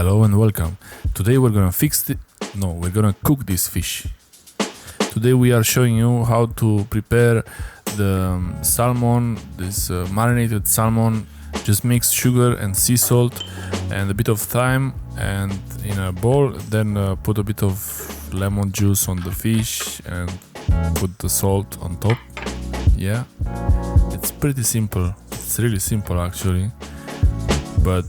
Hello and welcome. Today we're gonna cook this fish. Today we are showing you how to prepare the salmon, this marinated salmon. Just mix sugar and sea salt and a bit of thyme and in a bowl, then put a bit of lemon juice on the fish and put the salt on top. Yeah, it's pretty simple. It's really simple actually, but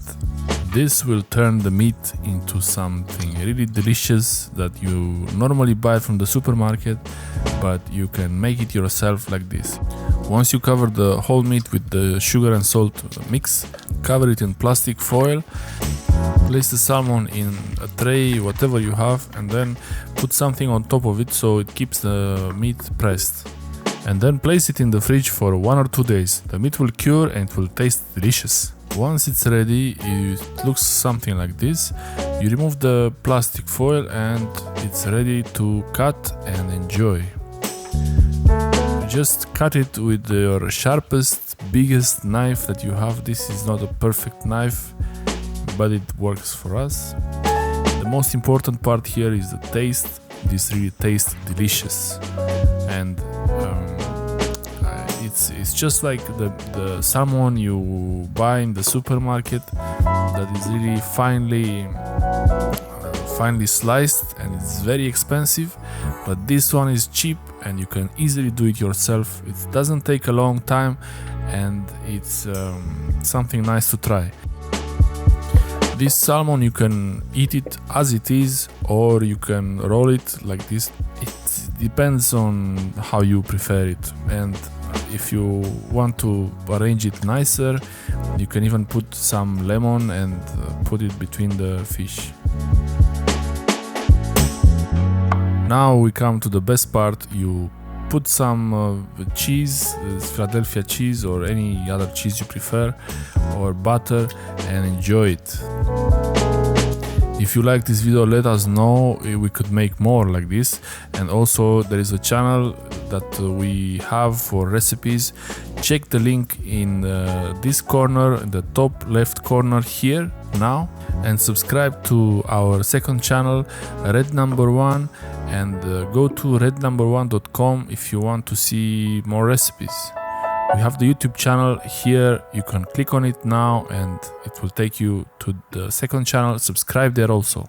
this will turn the meat into something really delicious that you normally buy from the supermarket, but you can make it yourself like this. Once you cover the whole meat with the sugar and salt mix, cover it in plastic foil, place the salmon in a tray, whatever you have, and then put something on top of it so it keeps the meat pressed. And then place it in the fridge for 1 or 2 days. The meat will cure and it will taste delicious. Once it's ready, it looks something like this. You remove the plastic foil and it's ready to cut and enjoy. Just cut it with your sharpest, biggest knife that you have. This is not a perfect knife, but it works for us. The most important part here is the taste. This really tastes delicious, and it's just like the salmon you buy in the supermarket that is really finely sliced, and it's very expensive, but this one is cheap and you can easily do it yourself. It doesn't take a long time and it's something nice to try. This salmon, you can eat it as it is or you can roll it like this. It depends on how you prefer it, and if you want to arrange it nicer, you can even put some lemon and put it between the fish. Now we come to the best part. You put some cheese, Philadelphia cheese or any other cheese you prefer, or butter, and enjoy it. If you like this video, let us know. We could make more like this. And also there is a channel that we have for recipes. Check the link in this corner, in the top left corner here now, and subscribe to our second channel, RedNumberONE, and go to RedNumberONE.com if you want to see more recipes. We have the YouTube channel here. You can click on it now and it will take you to the second channel. Subscribe there also.